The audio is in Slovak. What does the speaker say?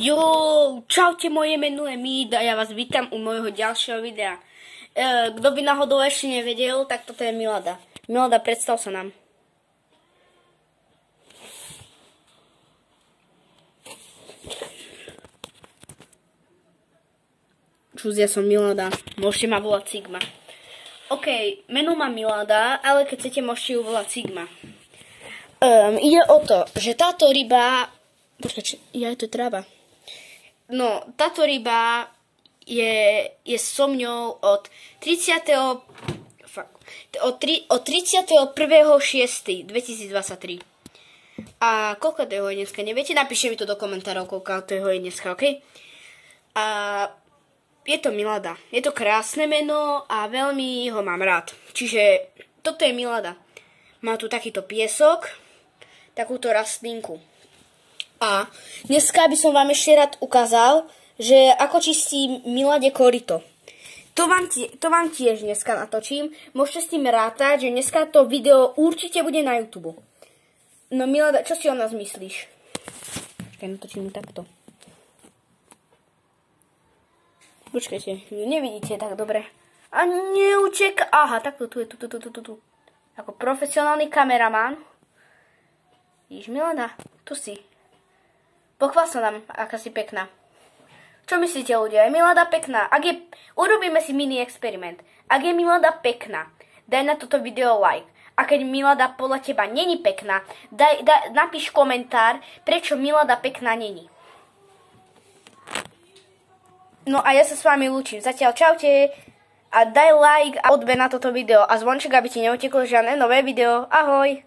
Jo, čaute, moje meno je Mída, ja vás vítam u môjho ďalšieho videa. Kto by náhodou ešte nevedel, tak toto je Milada. Milada, predstav sa nám. Čus, ja som Milada, môžete ma volať Sigma. OK, meno má Milada, ale keď chcete, môžete ju volať Sigma. Ide o to, že táto ryba... Počkaj, je to tráva. No, táto ryba je so mňou od 31.6.2023. A koľko to je dneska? Neviete? Napíšte mi to do komentárov, koľko to je dneska, OK? A je to Milada. Je to krásne meno a veľmi ho mám rád. Čiže toto je Milada. Má tu takýto piesok, takúto rastlinku. A dneska by som vám ešte rád ukázal, že ako čistí Milade korito. To vám tiež dneska natočím. Môžete s tým rátať, že dneska to video určite bude na YouTube. No Milada, čo si o nás myslíš? Počkaj, natočím takto. Počkajte, nevidíte tak dobre. A neuček. Aha, takto, tu. Ako profesionálny kameraman. Vidíš, Milada, tu si. Pochvál sa nám, aká si pekná. Čo myslíte, ľudia? Je Milada pekná? Urobíme si mini experiment. Ak je Milada pekná, daj na toto video like. A keď Milada podľa teba není pekná, napíš komentár, prečo Milada pekná není. No a ja sa s vami lúčim. Zatiaľ čaute a daj like a odber na toto video a zvonček, aby ti neuteklo žiadne nové video. Ahoj!